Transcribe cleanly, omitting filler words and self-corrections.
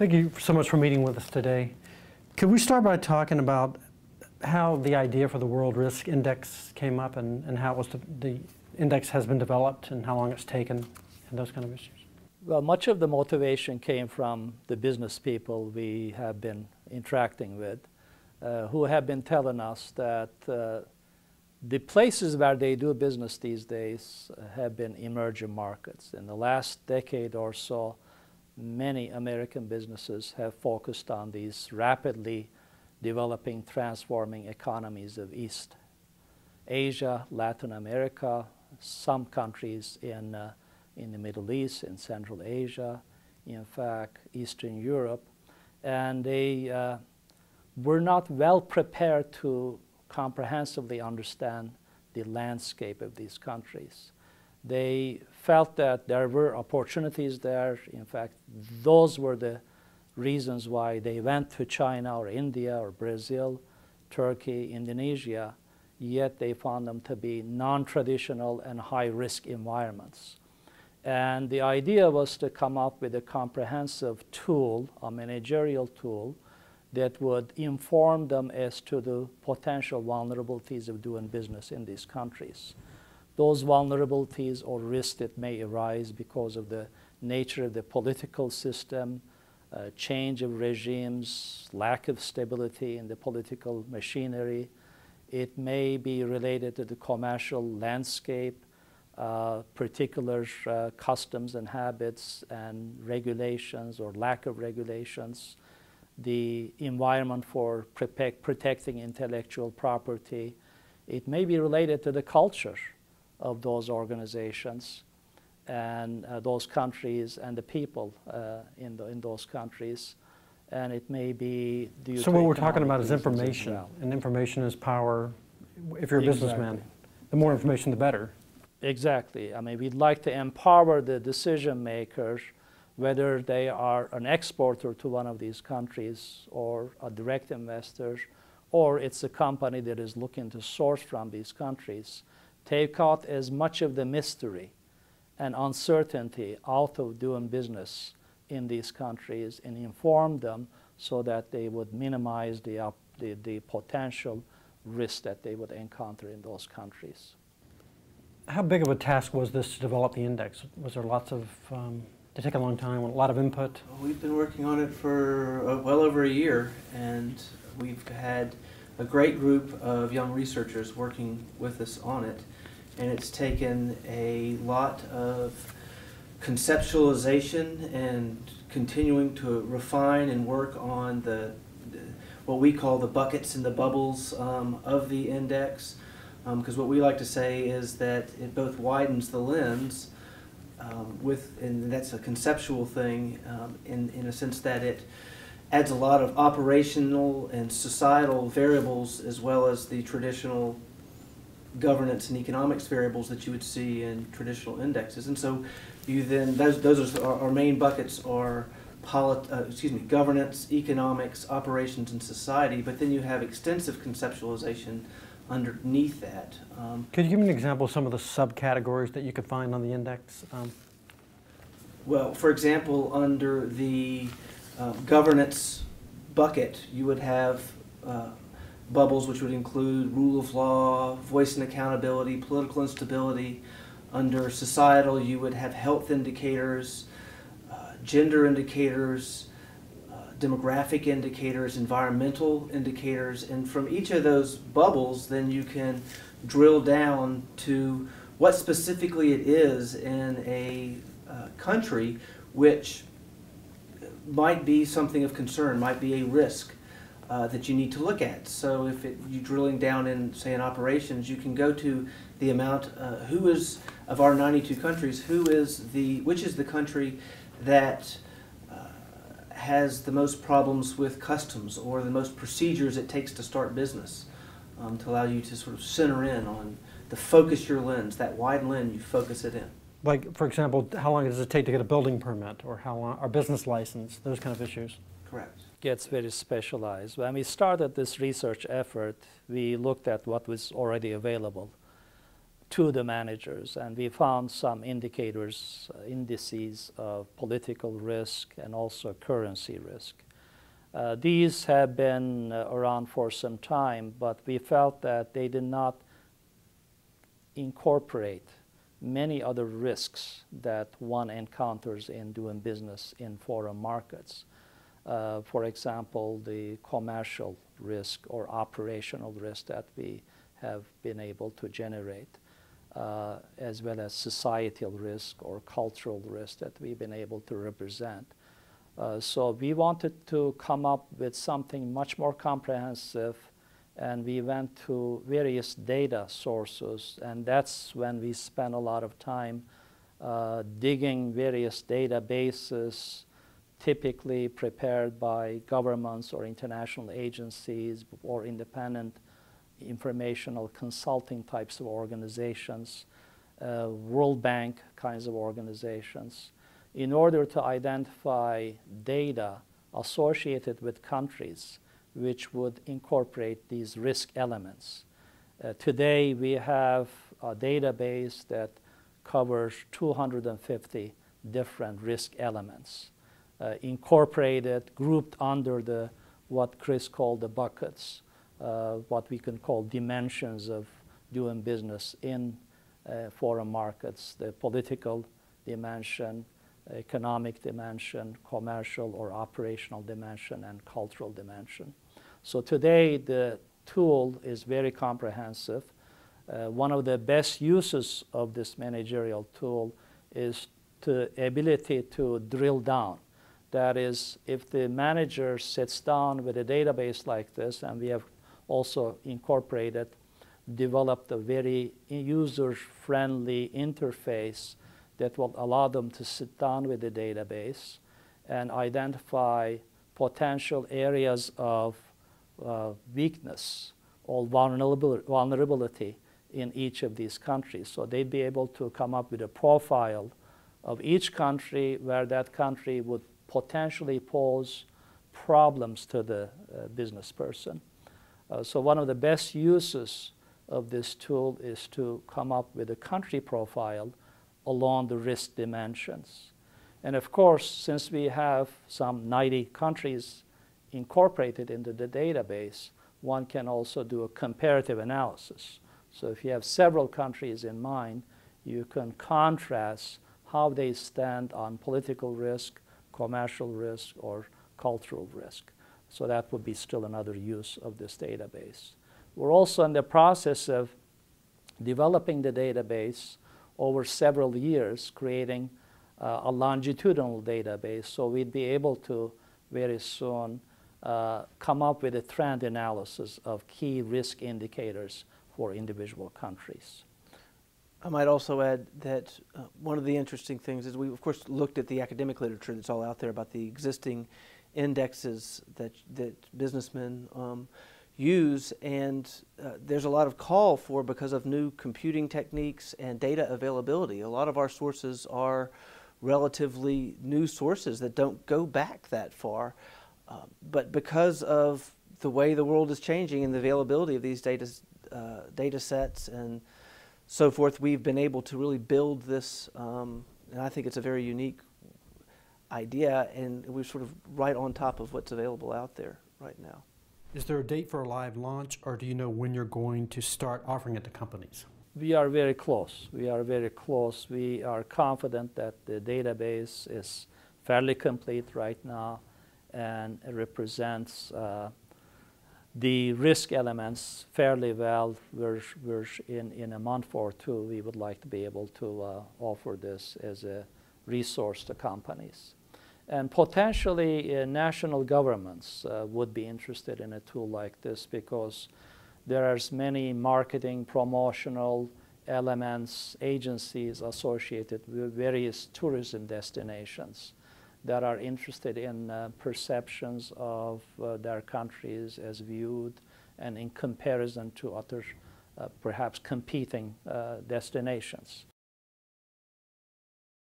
Thank you so much for meeting with us today. Could we start by talking about how the idea for the World Risk Index came up and how it was the index has been developed and how long it's taken and those kind of issues? Well, much of the motivation came from the business people we have been interacting with, who have been telling us that the places where they do business these days have been emerging markets. In the last decade or so, many American businesses have focused on these rapidly developing, transforming economies of East Asia, Latin America, some countries in the Middle East, in Central Asia, in fact, Eastern Europe. And they were not well prepared to comprehensively understand the landscape of these countries. They felt that there were opportunities there. In fact, those were the reasons why they went to China or India or Brazil, Turkey, Indonesia, yet they found them to be non-traditional and high-risk environments. And the idea was to come up with a comprehensive tool, a managerial tool, that would inform them as to the potential vulnerabilities of doing business in these countries. Those vulnerabilities or risks that may arise because of the nature of the political system, change of regimes, lack of stability in the political machinery. It may be related to the commercial landscape, particular customs and habits and regulations or lack of regulations, the environment for protecting intellectual property. It may be related to the culture of those organizations and those countries and the people in those countries. And it may be due to So what we're talking about is reasons as information, well. and information is power. If you're a businessman, Exactly. the more information, the better. Exactly. I mean, we'd like to empower the decision makers, whether they are an exporter to one of these countries or a direct investor, or it's a company that is looking to source from these countries. Take out as much of the mystery and uncertainty out of doing business in these countries and inform them so that they would minimize the potential risk that they would encounter in those countries. How big of a task was this to develop the index? Was there lots of, did it take a long time, a lot of input? We've been working on it for well over a year, and we've had a great group of young researchers working with us on it. And it's taken a lot of conceptualization and continuing to refine and work on what we call the buckets and the bubbles of the index. Because what we like to say is that it both widens the lens and that's a conceptual thing in a sense that it adds a lot of operational and societal variables as well as the traditional governance and economics variables that you would see in traditional indexes. And so you then, those are our main buckets are governance, economics, operations, and society, but then you have extensive conceptualization underneath that. Could you give me an example of some of the subcategories that you could find on the index? Well, for example, under the governance bucket, you would have bubbles which would include rule of law, voice and accountability, political instability. Under societal, you would have health indicators, gender indicators, demographic indicators, environmental indicators, and from each of those bubbles, then you can drill down to what specifically it is in a country which might be something of concern, might be a risk that you need to look at. So if you're drilling down in, say, in operations, you can go to the amount, who is, of our 92 countries, which is the country that has the most problems with customs or the most procedures it takes to start business, to allow you to sort of center in on focus your lens, that wide lens, you focus it in. Like, for example, how long does it take to get a building permit or how long, or business license, those kind of issues? Correct. Gets very specialized. When we started this research effort, we looked at what was already available. to the managers, and we found some indicators, indices of political risk and also currency risk. These have been around for some time, but we felt that they did not incorporate many other risks that one encounters in doing business in foreign markets. For example, the commercial risk or operational risk that we have been able to generate, as well as societal risk or cultural risk that we've been able to represent. So we wanted to come up with something much more comprehensive, and we went to various data sources, and that's when we spent a lot of time digging various databases, typically prepared by governments or international agencies or independent informational consulting types of organizations, World Bank kinds of organizations, in order to identify data associated with countries which would incorporate these risk elements. Today we have a database that covers 250 different risk elements, incorporated, grouped under what Chris called the buckets, what we can call dimensions of doing business in foreign markets: the political dimension, economic dimension, commercial or operational dimension, and cultural dimension. So today the tool is very comprehensive. One of the best uses of this managerial tool is the ability to drill down. That is, if the manager sits down with a database like this, and we have also incorporated, developed a very user-friendly interface that will allow them to sit down with the database and identify potential areas of weakness or vulnerability in each of these countries. So they'd be able to come up with a profile of each country where that country would potentially pose problems to the business person. So one of the best uses of this tool is to come up with a country profile along the risk dimensions. And of course, since we have some 90 countries incorporated into the database, one can also do a comparative analysis. So if you have several countries in mind, you can contrast how they stand on political risk, commercial risk, or cultural risk. So that would be still another use of this database. We're also in the process of developing the database over several years, creating a longitudinal database, so we'd be able to very soon come up with a trend analysis of key risk indicators for individual countries. I might also add that one of the interesting things is we, of course, looked at the academic literature that's all out there about the existing indexes that businessmen use, and there's a lot of call for, because of new computing techniques and data availability. A lot of our sources are relatively new sources that don't go back that far, but because of the way the world is changing and the availability of these data sets and so forth, we've been able to really build this, and I think it's a very unique idea, and we're sort of right on top of what's available out there right now. Is there a date for a live launch, or do you know when you're going to start offering it to companies? We are very close. We are very close. We are confident that the database is fairly complete right now, and it represents the risk elements fairly well. We're in a month or two, we would like to be able to offer this as a resource to companies. And potentially national governments would be interested in a tool like this, because there are many marketing, promotional elements, agencies associated with various tourism destinations that are interested in perceptions of their countries as viewed and in comparison to other perhaps competing destinations.